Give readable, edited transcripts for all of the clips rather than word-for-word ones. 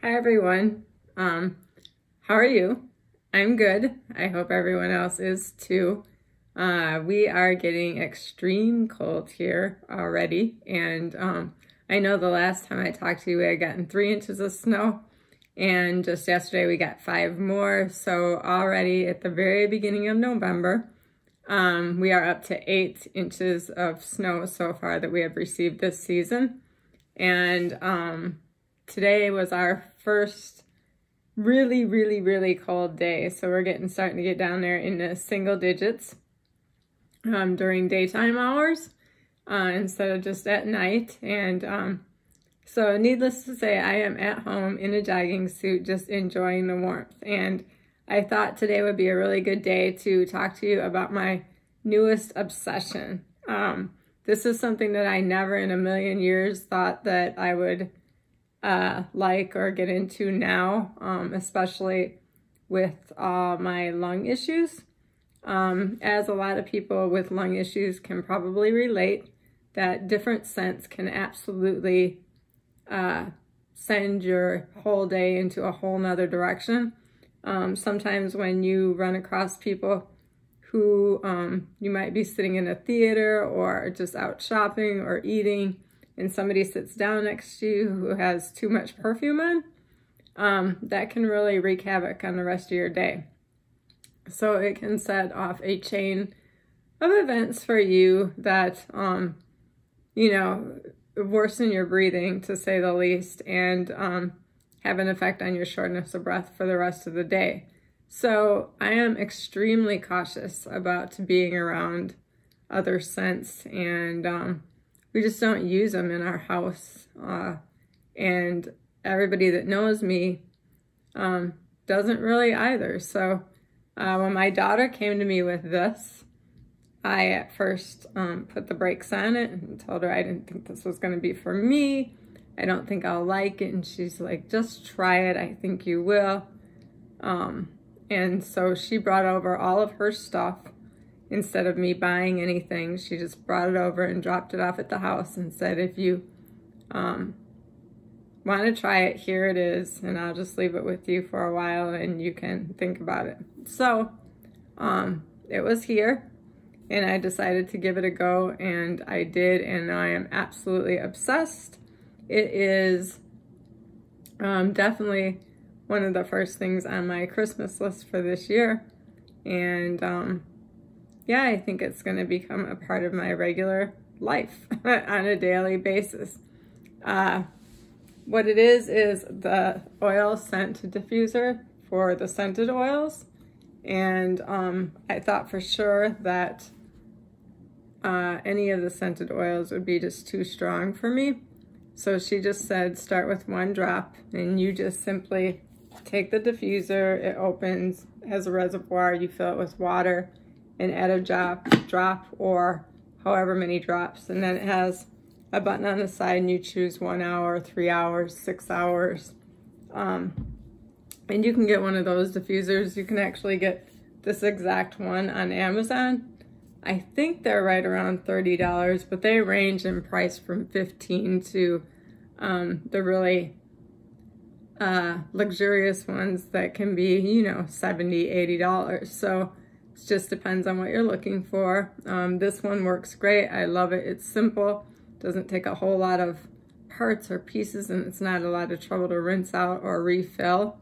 Hi everyone. How are you? I'm good. I hope everyone else is too. We are getting extreme cold here already, and I know the last time I talked to you, we had gotten 3 inches of snow, and just yesterday we got 5 more. So already at the very beginning of November, we are up to 8 inches of snow so far that we have received this season, and today was our first really cold day. So we're starting to get down there in the single digits during daytime hours instead of just at night. And so needless to say, I am at home in a jogging suit, just enjoying the warmth. And I thought today would be a really good day to talk to you about my newest obsession. This is something that I never in a million years thought that I would like or get into now, especially with my lung issues. As a lot of people with lung issues can probably relate, that different scents can absolutely send your whole day into a whole nother direction. Sometimes when you run across people who you might be sitting in a theater or just out shopping or eating, and somebody sits down next to you who has too much perfume on, that can really wreak havoc on the rest of your day. So it can set off a chain of events for you that, you know, worsen your breathing, to say the least, and have an effect on your shortness of breath for the rest of the day. So I am extremely cautious about being around other scents, and we just don't use them in our house. And everybody that knows me doesn't really either. So when my daughter came to me with this, I at first put the brakes on it and told her I didn't think this was going to be for me. I don't think I'll like it. And she's like, just try it. I think you will. And so she brought over all of her stuff. Instead of me buying anything, she just brought it over and dropped it off at the house and said, if you want to try it, here it is, and I'll just leave it with you for a while and you can think about it. So it was here, and I decided to give it a go, and I did, and I am absolutely obsessed. It is definitely one of the first things on my Christmas list for this year, and yeah, I think it's going to become a part of my regular life on a daily basis. What it is the oil scent diffuser for the scented oils. And I thought for sure that any of the scented oils would be just too strong for me. So she just said, start with 1 drop, and you just simply take the diffuser, it opens, has a reservoir, you fill it with water, and add a drop or however many drops. And then it has a button on the side, and you choose 1 hour, 3 hours, 6 hours. And you can get one of those diffusers. You can actually get this exact one on Amazon. I think they're right around $30, but they range in price from $15 to the really luxurious ones that can be, you know, $70, $80. So it just depends on what you're looking for. This one works great. I love it. It's simple. Doesn't take a whole lot of parts or pieces, and it's not a lot of trouble to rinse out or refill.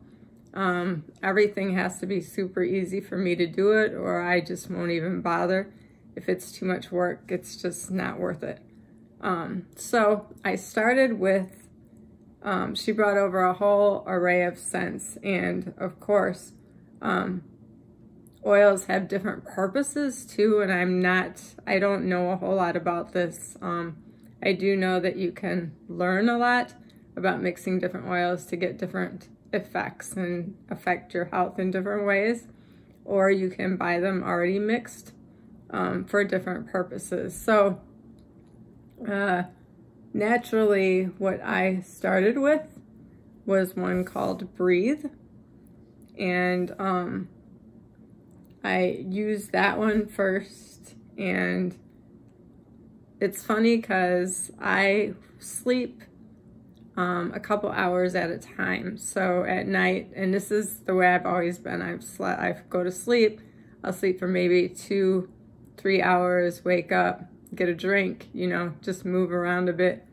Everything has to be super easy for me to do it, or I just won't even bother. If it's too much work, it's just not worth it. So I started with, she brought over a whole array of scents, and of course, oils have different purposes too, and I don't know a whole lot about this. I do know that you can learn a lot about mixing different oils to get different effects and affect your health in different ways, or you can buy them already mixed for different purposes. So naturally, what I started with was one called Breathe, and I used that one first, and it's funny because I sleep a couple hours at a time. So at night, and this is the way I've always been, I go to sleep, I'll sleep for maybe 2-3 hours, wake up, get a drink, you know, just move around a bit,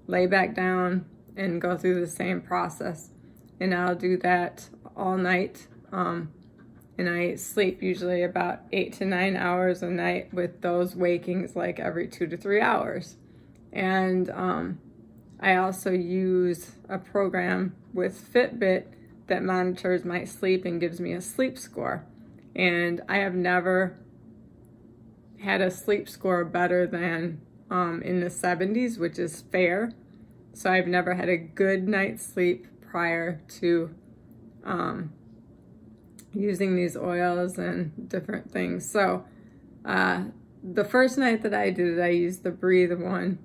lay back down, and go through the same process. And I'll do that all night. And I sleep usually about 8 to 9 hours a night, with those wakings like every 2 to 3 hours. And I also use a program with Fitbit that monitors my sleep and gives me a sleep score. And I have never had a sleep score better than in the 70s, which is fair. So I've never had a good night's sleep prior to using these oils and different things. So the first night that I did it, I used the Breathe one.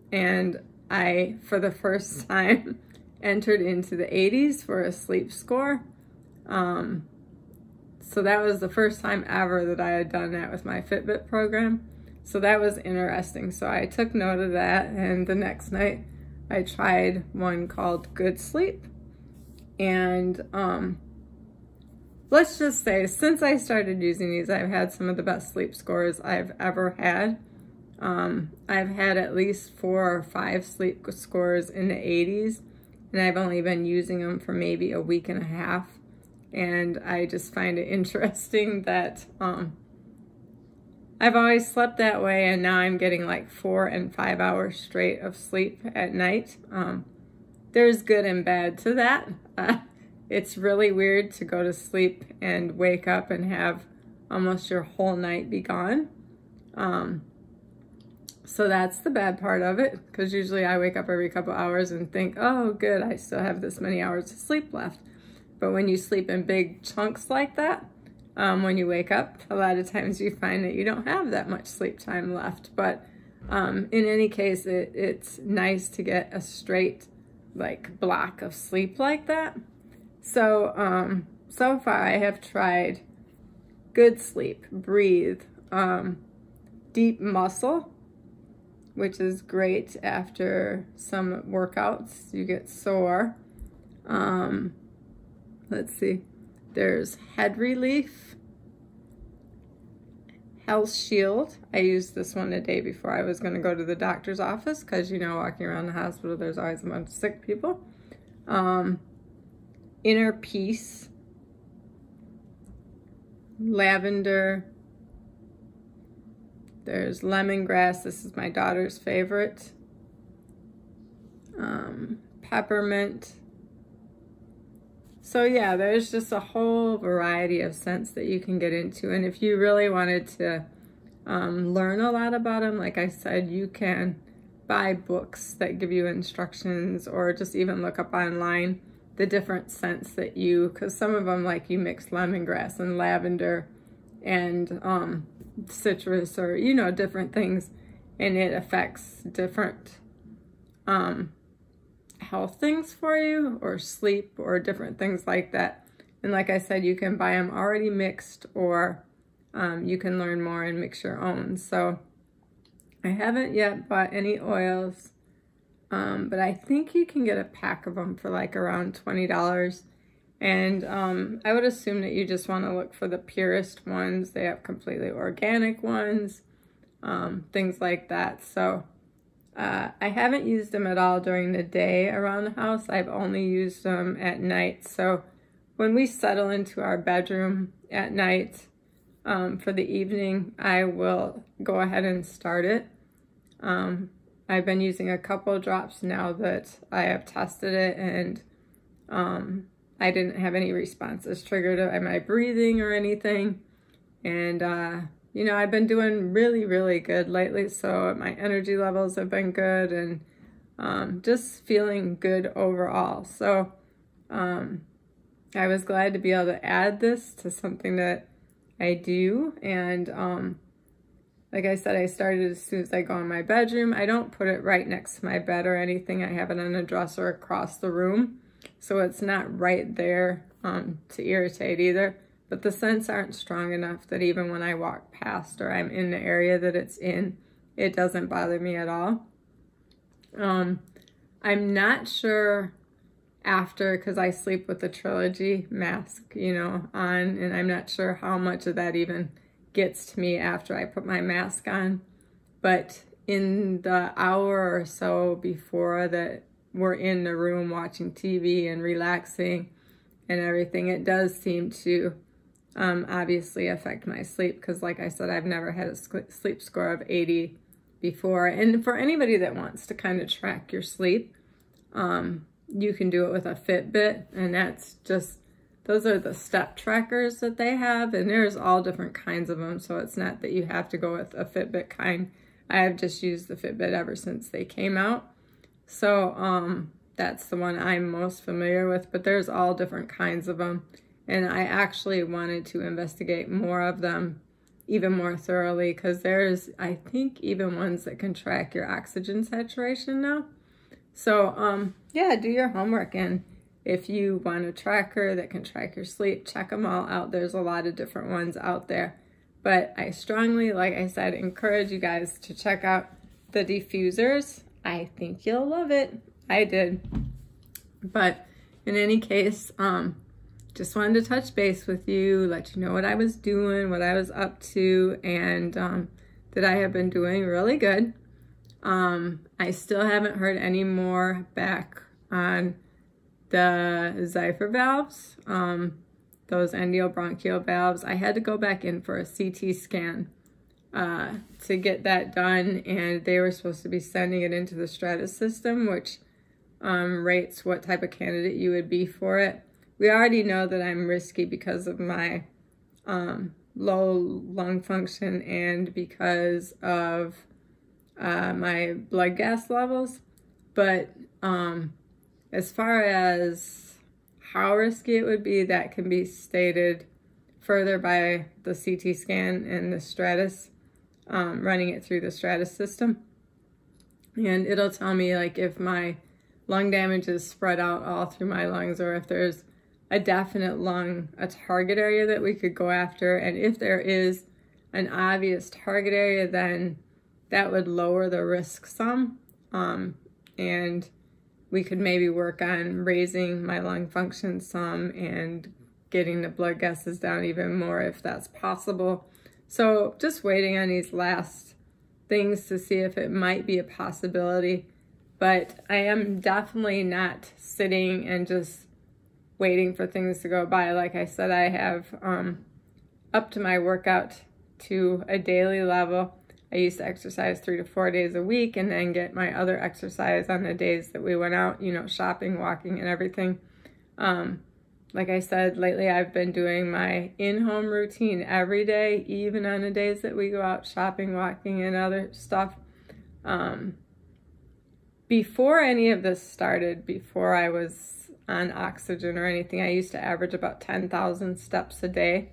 And I, for the first time, entered into the 80s for a sleep score. So that was the first time ever that I had done that with my Fitbit program. So that was interesting. So I took note of that, and the next night I tried one called Good Sleep. And let's just say, since I started using these, I've had some of the best sleep scores I've ever had. I've had at least 4 or 5 sleep scores in the 80s, and I've only been using them for maybe a week and a half. And I just find it interesting that I've always slept that way, and now I'm getting like 4 and 5 hours straight of sleep at night. There's good and bad to that. It's really weird to go to sleep and wake up and have almost your whole night be gone. So that's the bad part of it, because usually I wake up every couple hours and think, oh good, I still have this many hours of sleep left. But when you sleep in big chunks like that, when you wake up, a lot of times you find that you don't have that much sleep time left. But in any case, it's nice to get a straight like block of sleep like that. So so far I have tried Good Sleep, Breathe, Deep Muscle, which is great after some workouts. You get sore. Let's see. There's Head Relief, Health Shield. I used this one the day before I was going to go to the doctor's office, because, you know, walking around the hospital, there's always a bunch of sick people. Inner Peace, Lavender. There's Lemongrass. This is my daughter's favorite. Peppermint. So yeah, there's just a whole variety of scents that you can get into. And if you really wanted to learn a lot about them, like I said, you can buy books that give you instructions, or just even look up online the different scents that you, because some of them, like, you mix lemongrass and lavender and citrus, or, you know, different things, and it affects different health things for you, or sleep, or different things like that. And like I said, you can buy them already mixed, or you can learn more and mix your own. So I haven't yet bought any oils, but I think you can get a pack of them for like around $20. And I would assume that you just want to look for the purest ones. They have completely organic ones, things like that. So I haven't used them at all during the day around the house. I've only used them at night. So when we settle into our bedroom at night for the evening, I will go ahead and start it. I've been using a couple drops now that I have tested it, and I didn't have any responses triggered by my breathing or anything. And you know, I've been doing really, really good lately, so my energy levels have been good, and just feeling good overall. So I was glad to be able to add this to something that I do. And like I said, I started as soon as I go in my bedroom. I don't put it right next to my bed or anything. I have it on a dresser across the room, so it's not right there to irritate either. But the scents aren't strong enough that even when I walk past or I'm in the area that it's in, it doesn't bother me at all. I'm not sure after, because I sleep with the Trilogy mask, you know, on, and I'm not sure how much of that even gets to me after I put my mask on. But in the hour or so before that we're in the room watching TV and relaxing and everything, it does seem to obviously affect my sleep, because like I said, I've never had a sleep score of 80 before. And for anybody that wants to kind of track your sleep, you can do it with a Fitbit, and that's just, those are the step trackers that they have, and there's all different kinds of them, so it's not that you have to go with a Fitbit kind. I have just used the Fitbit ever since they came out. So that's the one I'm most familiar with, but there's all different kinds of them. And I actually wanted to investigate more of them even more thoroughly, because there's, I think, even ones that can track your oxygen saturation now. So yeah, do your homework, and if you want a tracker that can track your sleep, check them all out. There's a lot of different ones out there. But I strongly, like I said, encourage you guys to check out the diffusers. I think you'll love it. I did. But in any case, just wanted to touch base with you, let you know what I was doing, what I was up to, and that I have been doing really good. I still haven't heard any more back on the Zypher valves, those endobronchial valves. I had to go back in for a CT scan to get that done, and they were supposed to be sending it into the Stratus system, which rates what type of candidate you would be for it. We already know that I'm risky because of my low lung function and because of my blood gas levels. But as far as how risky it would be, that can be stated further by the CT scan and the Stratus, running it through the Stratus system. And it'll tell me like if my lung damage is spread out all through my lungs, or if there's a definite lung, a target area that we could go after. And if there is an obvious target area, then that would lower the risk some. And we could maybe work on raising my lung function some and getting the blood gases down even more if that's possible. So just waiting on these last things to see if it might be a possibility. But I am definitely not sitting and just waiting for things to go by. Like I said, I have upped my workout to a daily level. I used to exercise 3 to 4 days a week and then get my other exercise on the days that we went out, you know, shopping, walking, and everything. Like I said, lately I've been doing my in-home routine every day, even on the days that we go out shopping, walking, and other stuff. Before any of this started, before I was on oxygen or anything, I used to average about 10,000 steps a day.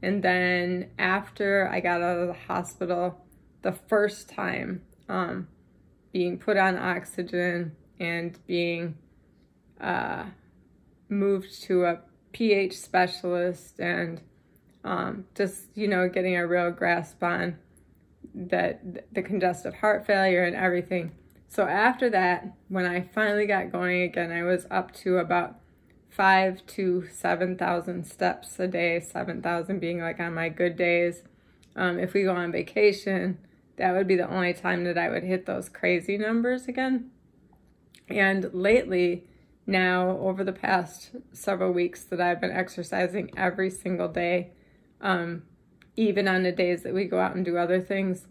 And then after I got out of the hospital, the first time being put on oxygen and being moved to a PAH specialist, and just, you know, getting a real grasp on that the congestive heart failure and everything. So after that, when I finally got going again, I was up to about 5,000 to 7,000 steps a day, 7,000 being like on my good days. If we go on vacation, that would be the only time that I would hit those crazy numbers again. And lately, now over the past several weeks that I've been exercising every single day, even on the days that we go out and do other things,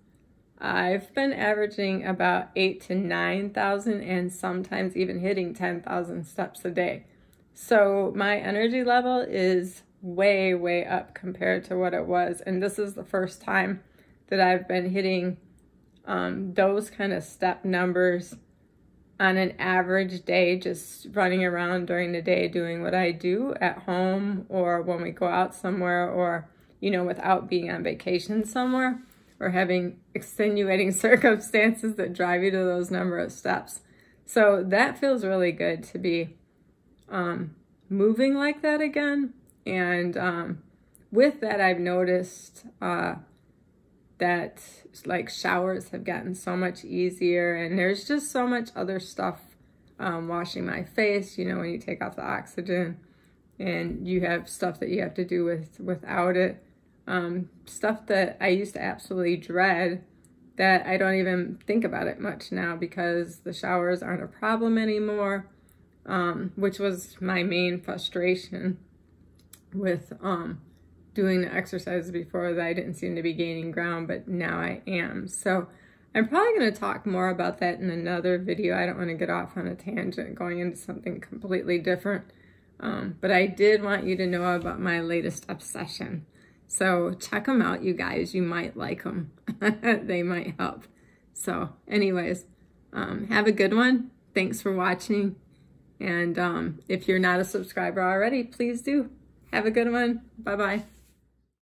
I've been averaging about 8,000 to 9,000 and sometimes even hitting 10,000 steps a day. So my energy level is way, way up compared to what it was. And this is the first time that I've been hitting those kind of step numbers on an average day, just running around during the day doing what I do at home, or when we go out somewhere, or, you know, without being on vacation somewhere, or having extenuating circumstances that drive you to those number of steps. So that feels really good to be moving like that again. And with that, I've noticed that like showers have gotten so much easier, and there's just so much other stuff washing my face, you know, when you take off the oxygen and you have stuff that you have to do without it. Stuff that I used to absolutely dread, that I don't even think about it much now because the showers aren't a problem anymore, which was my main frustration with doing the exercises before, that I didn't seem to be gaining ground, but now I am. So I'm probably going to talk more about that in another video. I don't want to get off on a tangent going into something completely different. But I did want you to know about my latest obsession. So check them out, you guys. You might like them. They might help. So anyways, have a good one. Thanks for watching. And if you're not a subscriber already, please do. Have a good one. Bye-bye.